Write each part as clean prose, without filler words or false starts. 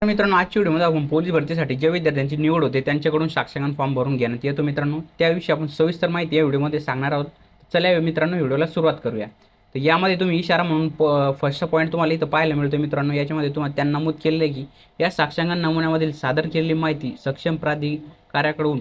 तर मित्रांनो, आजच्या व्हिडिओमध्ये आपण पोलीस भरतीसाठी जे विद्यार्थ्यांची निवड होते त्यांच्याकडून साक्षांकन फॉर्म भरून घेण्यात येतो मित्रांनो. त्याविषयी आपण सविस्तर माहिती या व्हिडिओमध्ये सांगणार आहोत. चला मित्रांनो, व्हिडिओला सुरुवात करूया. तर यामध्ये तुम्ही इशारा म्हणून फर्स्ट पॉईंट तुम्हाला इथं पाहायला मिळतो मित्रांनो. याच्यामध्ये तुम्हाला त्यांना नमूद केलेलं आहे की या साक्षांकन नमुन्यामधील सादर केलेली माहिती सक्षम प्राधिकाऱ्याकडून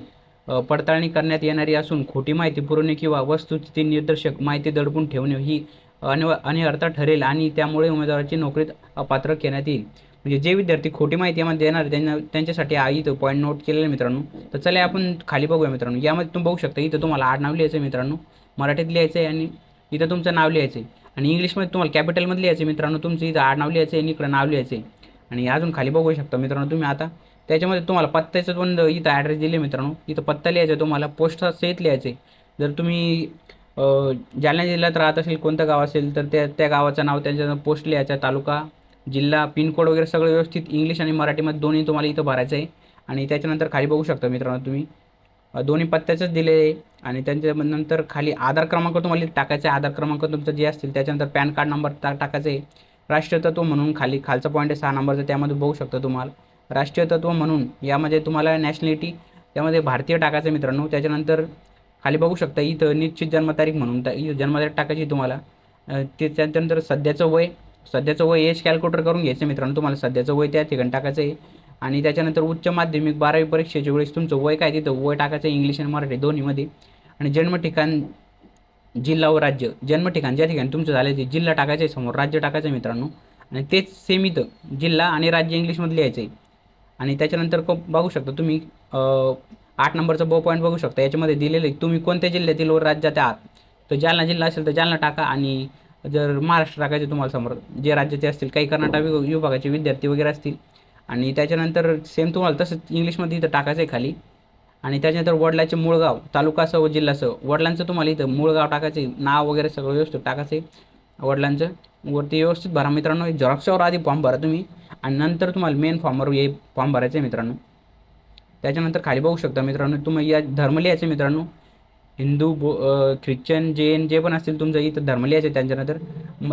पडताळणी करण्यात येणारी असून खोटी माहिती पुरवणे किंवा वस्तुस्थिती निर्देशक माहिती दडपून ठेवणे ही अनर्थ ठरेल आणि त्यामुळे उमेदवाराची नोकरीत अपात्र करण्यात येईल. म्हणजे जे विद्यार्थी खोटी माहिती यामध्ये देणार त्यांच्यासाठी इथं पॉईंट नोट केलेलं आहे मित्रांनो. तर चला आपण खाली बघूया मित्रांनो. यामध्ये तुम्ही बघू शकता इथं तुम्हाला आडनाव लिहायचं आहे मित्रांनो, मराठीत लिहायचं आहे आणि इथं तुमचं नाव लिहायचं आहे आणि इंग्लिशमध्ये तुम्हाला कॅपिटलमध्ये लिहायचं आहे मित्रांनो. तुमचं इथं आडनाव लिहायचं आहे आणि इकडं नाव लिहायचं आहे आणि अजून खाली बघू शकता मित्रांनो तुम्ही. आता त्याच्यामध्ये तुम्हाला पत्त्याचं पण इथं ॲड्रेस दिले मित्रांनो. इथं पत्ता लिहायचा आहे तुम्हाला, पोस्ट सहित लिहायचं आहे. जर तुम्ही जालना जिल्ह्यात राहत असेल, कोणतं गाव असेल तर त्या गावाचं नाव, त्यांच्या पोस्ट लिहायचं, तालुका, जिल्हा, पिनकोड वगैरे सगळं व्यवस्थित इंग्लिश आणि मराठीमध्ये दोन्ही तुम्हाला इथं भरायचं आहे. आणि त्याच्यानंतर खाली बघू शकता मित्रांनो तुम्ही दोन्ही पत्त्याचंच दिले आहे आणि त्याच्यानंतर खाली आधार क्रमांक तुम्हाला टाकायचा आहे. आधार क्रमांक तुमचं जे असतील त्याच्यानंतर पॅन कार्ड नंबर टाकायचा आहे. राष्ट्रीय तत्व म्हणून खालचा पॉईंट आहे 6 नंबरचा, त्यामध्ये बघू शकता तुम्हाला राष्ट्रीय तत्व म्हणून यामध्ये तुम्हाला नॅशनॅलिटी त्यामध्ये भारतीय टाकायचं मित्रांनो. त्याच्यानंतर खाली बघू शकता इथं निश्चित जन्मतारीख म्हणून इथं जन्मतारीख टाकायची तुम्हाला. त्याच्यानंतर सध्याचं वय एज कॅल्क्युलेटर करून घ्यायचं मित्रांनो. तुम्हाला सध्याचं वय त्या ठिकाणी टाकायचं आहे आणि त्याच्यानंतर उच्च माध्यमिक 12वी परीक्षेच्या वेळेस तुमचं वय काय तिथं वय टाकायचं आहे इंग्लिश आणि मराठी दोन्हीमध्ये. आणि जन्मठिकाण, जिल्हा व राज्य, जन्मठिकाण ज्या ठिकाणी तुमचं झालं ते जिल्हा टाकायचं आहे समोर, राज्य टाकायचं आहे मित्रांनो. आणि तेच सेम इथं जिल्हा आणि राज्य इंग्लिशमध्ये लिहायचं आहे. आणि त्याच्यानंतर बघू शकता तुम्ही 8 नंबरचा पॉईंट बघू शकता. याच्यामध्ये दिलेलं आहे तुम्ही कोणत्या जिल्ह्यातील व राज्यात आहात. तर जालना जिल्हा असेल तर जालना टाका आणि जर महाराष्ट्र टाकायचे तुम्हाला समोर जे राज्याचे असतील, काही कर्नाटक विभागाचे विद्यार्थी वगैरे असतील. आणि त्याच्यानंतर सेम तुम्हाला तसंच इंग्लिशमध्ये इथं टाकायचं आहे खाली. आणि त्याच्यानंतर वडिलाचे मूळ गाव, तालुकासह व जिल्हासह वडिलांचं तुम्हाला इथं मूळ गाव टाकायचं आहे, नाव वगैरे सगळं व्यवस्थित टाकायचं आहे वडिलांचं. वरती व्यवस्थित भरा मित्रांनो. झेरॉक्सवर आधी फॉर्म भरा तुम्ही आणि नंतर तुम्हाला मेन फॉर्मवर हे फॉर्म भरायचं आहे मित्रांनो. त्याच्यानंतर खाली बघू शकता मित्रांनो तुम्ही या धर्म लिहायचे मित्रांनो. हिंदू, ख्रिश्चन, जैन जे पण असतील तुमचं इथं धर्म लिहायचे. त्याच्यानंतर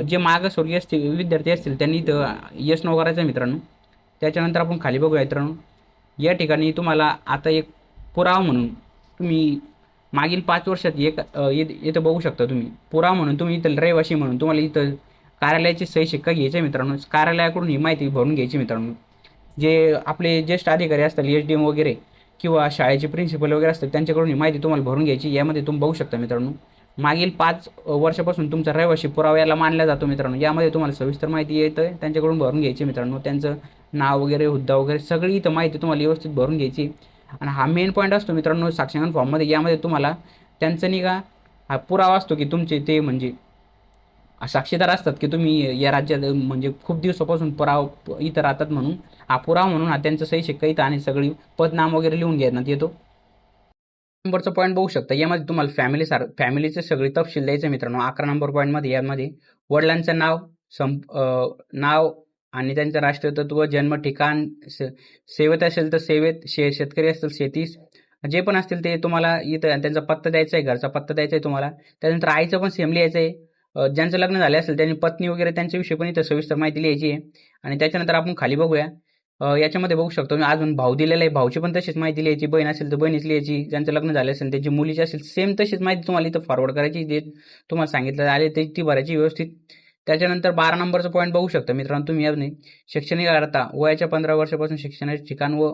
जे मागासवर्गीय असतील विद्यार्थी असतील त्यांनी इथं यस नो करायचं आहे मित्रांनो. त्याच्यानंतर आपण खाली बघूया मित्रांनो. या ठिकाणी तुम्हाला आता एक पुरावा म्हणून तुम्ही मागील 5 वर्षात इथं बघू शकता तुम्ही पुरावा म्हणून तुम्ही इथं रहिवासी म्हणून तुम्हाला इथं कार्यालयाची सही शिक्का घ्यायचा आहे मित्रांनो. कार्यालयाकडून ही माहिती भरून घ्यायची मित्रांनो. जे आपले ज्येष्ठ अधिकारी असतात एस-डी-एम वगैरे किंवा शाळेचे प्रिन्सिपल वगैरे असतात त्यांच्याकडून ही माहिती तुम्हाला भरून घ्यायची. यामध्ये तुम्ही बघू शकता मित्रांनो मागील 5 वर्षापासून तुमचा रहिवासी पुरावा याला मानला जातो मित्रांनो. यामध्ये तुम्हाला सविस्तर माहिती येतं त्यांच्याकडून भरून घ्यायची मित्रांनो. त्यांचं नाव वगैरे, हुद्दा वगैरे सगळी इथं माहिती तुम्हाला व्यवस्थित भरून घ्यायची. आणि हा मेन पॉईंट असतो मित्रांनो साक्षांकन फॉर्ममध्ये. यामध्ये तुम्हाला त्यांचं नाही का हा पुरावा असतो की तुमचे ते म्हणजे साक्षीदार असतात की तुम्ही या राज्यात म्हणजे खूप दिवसापासून इथं राहतात म्हणून हा पुरावा म्हणून हा त्यांचं सही शिक्का इथं आणि सगळी पदनाम वगैरे लिहून घेण्यात येतो. नंबरचा पॉईंट बघू शकता. यामध्ये तुम्हाला फॅमिलीचे सगळे तपशील द्यायचे मित्रांनो. 11 नंबर पॉईंटमध्ये यामध्ये वडिलांचं नाव आणि त्यांचं राष्ट्रीय तत्व, जन्म ठिकाण, सेवेत असेल तर सेवेत, शेतकरी असतील शेतीस, जे पण असतील ते तुम्हाला इथं त्यांचा पत्ता द्यायचा आहे, घरचा पत्ता द्यायचा आहे तुम्हाला. त्यानंतर आईचं पण सेम लिहायचं आहे. ज्यांचं लग्न झालं असेल त्यांनी पत्नी वगैरे त्यांच्याविषयी पण इथं सविस्तर माहिती लिहायची आहे. आणि त्याच्यानंतर आपण खाली बघूया. याच्यामध्ये बघू शकतो मी अजून भाऊ दिलेला आहे. भाऊची पण तशीच माहिती लिहायची. बहीण असेल तर बहिणीच लिहायची. ज्यांचं लग्न झालं असेल त्याची मुलीची असेल सेम तशीच माहिती तुम्हाला इथं फॉरवर्ड करायची. जे तुम्हाला सांगितलं आले ती भरायची व्यवस्थित. त्याच्यानंतर 12 नंबरचं पॉईंट बघू शकता मित्रांनो तुम्ही. याने शैक्षणिक अर्हता वयाच्या 15 वर्षापासून शिक्षणाचे ठिकाण व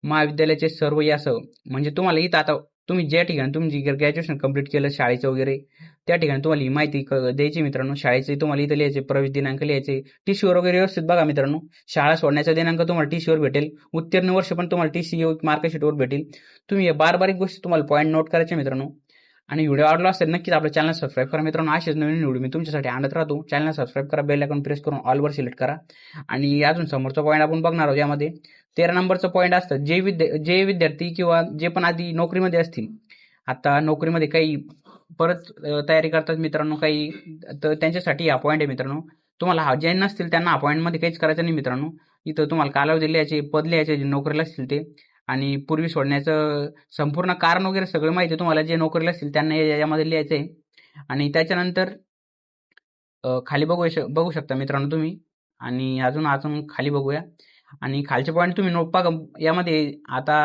महाविद्यालयाचे सर्व यासह म्हणजे तुम्हाला इथं आता तुम्ही ज्या ठिकाणी तुम्ही ग्रॅज्युएशन कंप्लीट केलं शाळेचं वगैरे त्या ठिकाणी तुम्हाला ही माहिती द्यायची मित्रांनो. शाळेचे तुम्हाला इथं लिहायचे, प्रवेश दिनांक लिहायचे, टीसीवर वगैरे व्यवस्थित बघा मित्रांनो. शाळा सोडण्याचा दिनांक तुम्हाला टीसीवर भेटेल. उत्तीर्ण वर्ष पण तुम्हाला टीसी मार्कशीटवर भेटेल. तुम्ही या बारीक गोष्टी तुम्हाला पॉईंट नोट करायचे मित्रांनो. आणि व्हिडिओ आवडला असेल नक्कीच आपल्या चॅनल सबस्क्राईब करा मित्रांनो. असेच नवीन व्हिडिओ मी तुमच्यासाठी आणत राहतो. चॅनल सबस्क्राईब करा, बेल आयकॉन प्रेस करून ऑलवर सिलेक्ट करा. आणि अजून समोरचा पॉईंट आपण बघणार आहोत. यामध्ये 13 नंबरचं पॉईंट असतं जे विद्यार्थी किंवा जे पण आधी नोकरीमध्ये असतील, आता नोकरीमध्ये काही परत तयारी करतात मित्रांनो काही, तर त्यांच्यासाठी हा पॉईंट आहे मित्रांनो. तुम्हाला जे नसतील त्यांना अपॉइंटमध्ये काहीच करायचं नाही मित्रांनो. इथं तुम्हाला कालावधी लिहायचे, पद लिहायचे जे नोकरीला असतील ते, आणि पूर्वी सोडण्याचं संपूर्ण कारण वगैरे सगळी माहिती तुम्हाला जे नोकरीला असतील त्यांना यामध्ये लिहायचं आहे. आणि त्याच्यानंतर खाली बघू शकता मित्रांनो तुम्ही. आणि अजून खाली बघूया. आणि खालचे पॉईंट तुम्ही नोट बघा. यामध्ये आता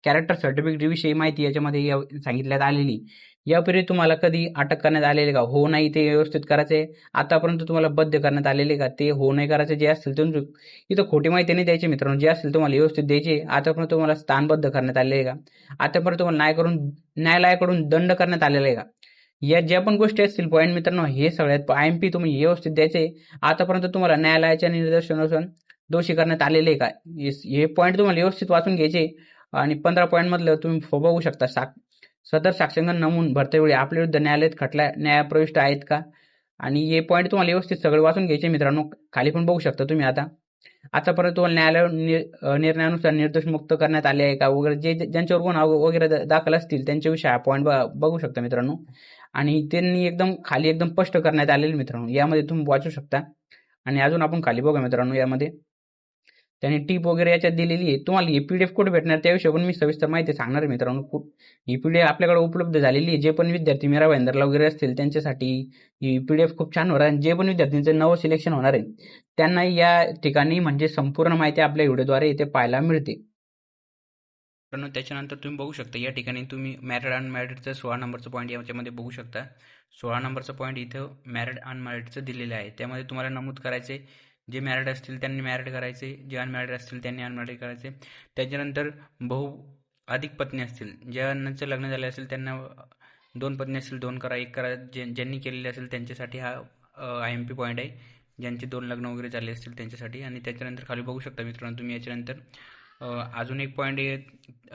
कॅरेक्टर सर्टिफिकेट विषयी माहिती याच्यामध्ये सांगितल्यात आलेली. यापूर्वी तुम्हाला कधी अटक करण्यात आलेली का? हो नाही ते व्यवस्थित करायचे. आतापर्यंत तुम्हाला बद्ध करण्यात आलेले का? ते हो नाही करायचे. जे असतील तुमचं इथं खोटी माहिती नाही द्यायची मित्रांनो. जे असतील तुम्हाला व्यवस्थित द्यायचे. आतापर्यंत तुम्हाला स्थानबद्ध करण्यात आलेले का? आतापर्यंत तुम्हाला न्यायालयाकडून दंड करण्यात आलेला आहे का? या ज्या पण गोष्टी असतील पॉईंट मित्रांनो, हे सगळ्यात IMP तुम्ही व्यवस्थित द्यायचे. आतापर्यंत तुम्हाला न्यायालयाच्या निर्देशानुसार दोषी करण्यात आलेले आहे का? हे पॉईंट तुम्हाला व्यवस्थित वाचून घ्यायचे. आणि 15 पॉईंट मधलं तुम्ही बघू शकता. सदर साक्षांकन नमून भरतेवेळी आपल्या विरुद्ध न्यायालयात खटला न्यायप्रविष्ट आहेत का? आणि हे पॉईंट तुम्हाला व्यवस्थित सगळे वाचून घ्यायचे मित्रांनो. खाली पण बघू शकता तुम्ही. आतापर्यंत तुम्हाला न्यायालय निर्णयानुसार निर्दोष मुक्त करण्यात आले आहे का वगैरे, जे ज्यांच्यावर गुन्हा वगैरे दाखल असतील त्यांच्याविषयी हा पॉईंट बघू शकता मित्रांनो. आणि त्यांनी एकदम खाली एकदम स्पष्ट करण्यात आलेले मित्रांनो. यामध्ये तुम्ही वाचू शकता. आणि अजून आपण खाली बघा मित्रांनो. यामध्ये त्यांनी टीप वगैरे याच्यात दिलेली आहे. तुम्हाला ही PDF कुठे भेटणार त्याविषयी पण मी सविस्तर माहिती सांगणार आहे मित्रांनो. ही PDF आपल्याकडे उपलब्ध झालेली आहे. जे पण विद्यार्थी मीरा भाईंदरला वगैरे असतील त्यांच्यासाठी ही PDF खूप छान होणार आहे. जे पण विद्यार्थ्यांचं नवं सिलेक्शन होणार आहे त्यांना या ठिकाणी म्हणजे संपूर्ण माहिती आपल्या व्हिडिओद्वारे इथे पाहायला मिळते. त्याच्यानंतर तुम्ही बघू शकता या ठिकाणी तुम्ही मॅरिड अनमॅरिडचं 16 नंबरचं पॉईंट याच्यामध्ये बघू शकता. 16 नंबरचं पॉईंट इथं मॅरिड अनमॅरिडचं दिलेलं आहे. त्यामध्ये तुम्हाला नमूद करायचे जे मॅरिड असतील त्यांनी मॅरिड करायचे, जे अनमॅरिड असतील त्यांनी अनमॅरिड करायचे. त्याच्यानंतर अधिक पत्नी असतील, ज्यांचं लग्न झाले असेल त्यांना 2 पत्नी असतील 2 करा, 1 करा. ज्यांनी केलेले असेल त्यांच्यासाठी हा IMP पॉईंट आहे. ज्यांचे 2 लग्न वगैरे झाले असतील त्यांच्यासाठी. आणि त्याच्यानंतर खाली बघू शकता मित्रांनो तुम्ही. याच्यानंतर अजून एक पॉईंट आहे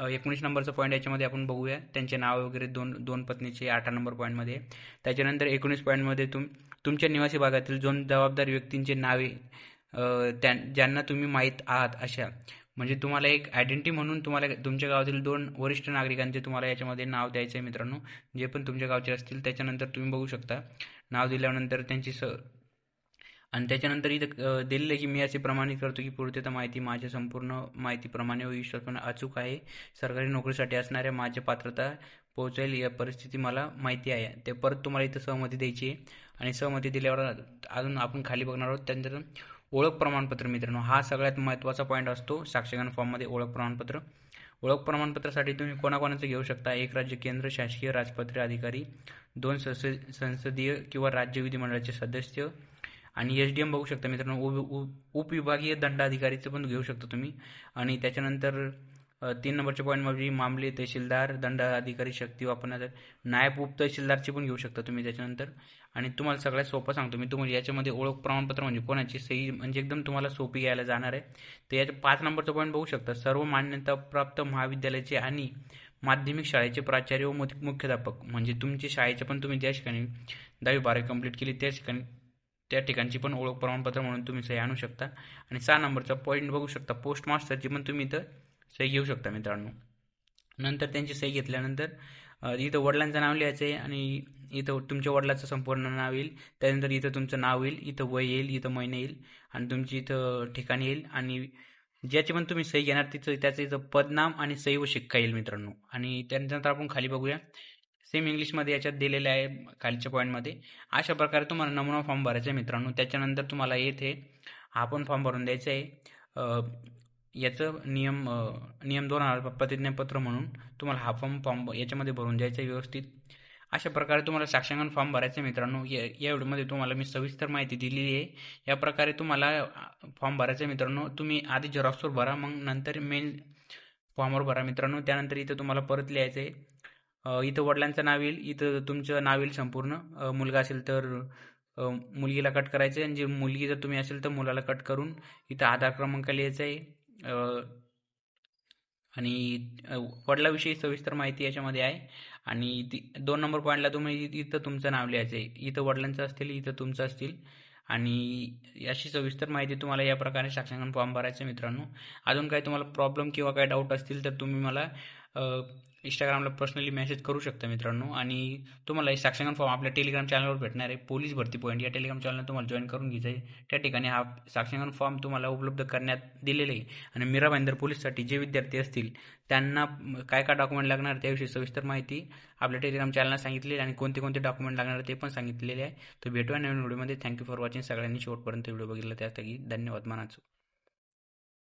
19 नंबरचा पॉईंट. याच्यामध्ये आपण बघूया त्यांचे नाव वगैरे 2 पत्नीचे 18 नंबर पॉईंटमध्ये. त्याच्यानंतर 19 पॉईंटमध्ये तुमच्या निवासी भागातील 2 जबाबदार व्यक्तींचे नावे ज्यांना तुम्ही माहीत आहात अशा, म्हणजे तुम्हाला एक आयडेंटिटी म्हणून तुम्हाला तुमच्या गावातील 2 वरिष्ठ नागरिकांचे तुम्हाला याच्यामध्ये नाव द्यायचं आहे मित्रांनो, जे पण तुमच्या गावचे असतील. त्याच्यानंतर तुम्ही बघू शकता नाव दिल्यानंतर त्यांची आणि त्याच्यानंतर इथं दिलेलं की मी असे प्रमाणित करतो की पूर्तता माहिती माझ्या संपूर्ण माहितीप्रमाणे व विश्वासपणे अचूक आहे. सरकारी नोकरीसाठी असणाऱ्या माझ्या पात्रता पोहोचेल या परिस्थिती मला माहिती आहे. ते परत तुम्हाला इथं सहमती द्यायची आहे. आणि सहमती दिल्यावर अजून आपण खाली बघणार आहोत. त्यानंतर ओळख प्रमाणपत्र मित्रांनो, हा सगळ्यात महत्त्वाचा पॉईंट असतो साक्षीकरण फॉर्ममध्ये. ओळख प्रमाणपत्र. ओळख प्रमाणपत्रासाठी तुम्ही कोणाकोणाचं घेऊ शकता? 1 राज्य केंद्र शासकीय राजपत्रे अधिकारी, 2 संसदीय किंवा राज्य विधिमंडळाचे सदस्य, आणि SDM बघू शकता मित्रांनो. उपविभागीय दंडाधिकारीचं पण घेऊ शकता तुम्ही. आणि त्याच्यानंतर 3 नंबरचे पॉईंट म्हणजे मामले तहसीलदार, दंडाधिकारी शक्ती वापरण्याचा नायब उपतहसीलदारची पण घेऊ शकता तुम्ही त्याच्यानंतर. आणि तुम्हाला सगळ्यात सोपं सांगतो मी तुम्हाला याच्यामध्ये ओळख प्रमाणपत्र म्हणजे कोणाची सही, म्हणजे एकदम तुम्हाला सोपी घ्यायला जाणार आहे. तर याच्या 5 नंबरचा पॉईंट बघू शकता. सर्व मान्यताप्राप्त महाविद्यालयाचे आणि माध्यमिक शाळेचे प्राचार्य व मुख्याध्यापक, म्हणजे तुमची शाळेचे पण तुम्ही ज्या ठिकाणी 10वी 12वी कंप्लीट केली त्या ठिकाणची पण ओळख प्रमाणपत्र म्हणून तुम्ही सही आणू शकता. आणि 6 नंबरचा पॉईंट बघू शकता. पोस्ट मास्टरची पण तुम्ही इथं सही घेऊ शकता मित्रांनो. नंतर त्यांची सही घेतल्यानंतर इथं वडिलांचं नाव लिहायचं आहे आणि इथं तुमच्या वडिलाचं संपूर्ण नाव येईल. त्यानंतर इथं तुमचं नाव येईल, इथं वय येईल, इथं महिने येईल आणि तुमची इथं ठिकाण येईल. आणि ज्याची पण तुम्ही सही घेणार त्याचं इथं पदनाम आणि सही व शिक्का येईल मित्रांनो. आणि त्यानंतर आपण खाली बघूया. सेम इंग्लिशमध्ये याच्यात दिलेलं आहे खालच्या पॉईंटमध्ये. अशा प्रकारे तुम्हाला नमुना फॉर्म भरायचा आहे मित्रांनो. त्याच्यानंतर तुम्हाला येथे हा पण फॉर्म भरून द्यायचा आहे. याचं नियम 2000 प्रतिज्ञापत्र म्हणून तुम्हाला हा फॉर्म याच्यामध्ये भरून द्यायचा आहे व्यवस्थित. अशा प्रकारे तुम्हाला साक्षांकन फॉर्म भरायचं आहे मित्रांनो. या व्हिडिओमध्ये तुम्हाला मी सविस्तर माहिती दिलेली आहे. या प्रकारे तुम्हाला फॉर्म भरायचं आहे मित्रांनो. तुम्ही आधी झेरॉक्सवर भरा, मग नंतर मेन फॉर्मवर भरा मित्रांनो. त्यानंतर इथं तुम्हाला परत लिहायचं आहे. इथं वडिलांचं नाव येईल, इथं तुमचं नाव येईल संपूर्ण. मुलगा असेल तर मुलगीला कट करायचं आहे, आणि जे मुलगी जर तुम्ही असेल तर मुलाला कट करून इथं आधार क्रमांक लिहायचा आहे. आणि वडिलाविषयी सविस्तर माहिती याच्यामध्ये आहे. आणि 2 नंबर पॉईंटला तुम्ही इथं तुमचं नाव लिहायचं आहे. इथं वडिलांचं असतील, इथं तुमचं असतील. आणि अशी सविस्तर माहिती तुम्हाला या प्रकारे साक्षांकन फॉर्म भरायचं मित्रांनो. अजून काही तुम्हाला प्रॉब्लेम किंवा काही डाऊट असतील तर तुम्ही मला इंस्टाग्रामला पर्सनली मेसेज करू शकता मित्रांनो. आणि तुम्हाला हे साक्षांकन फॉर्म आपल्या टेलिग्राम चॅनलवर भेटणार आहे. पोलीस भरती पॉईंट या टेलिग्राम चॅनल तुम्हाला जॉईन करून घ्यायचं आहे. त्या ठिकाणी हा साक्षांकन फॉर्म तुम्हाला उपलब्ध करण्यात दिलेले आहे. आणि मीरा भाईंदर पोलीससाठी जे विद्यार्थी असतील त्यांना काय काय डॉक्युमेंट लागणार त्याविषयी सविस्तर माहिती आपल्या टेलिग्राम चॅनलला सांगितलेली आहे. आणि कोणते कोणते डॉक्युमेंट लागणार ते पण सांगितलेले आहे. तर भेटूया नवीन व्हिडिओमध्ये. Thank you for watching. सगळ्यांनी शेवटपर्यंत व्हिडिओ बघितला त्यासाठी धन्यवाद मानाचं.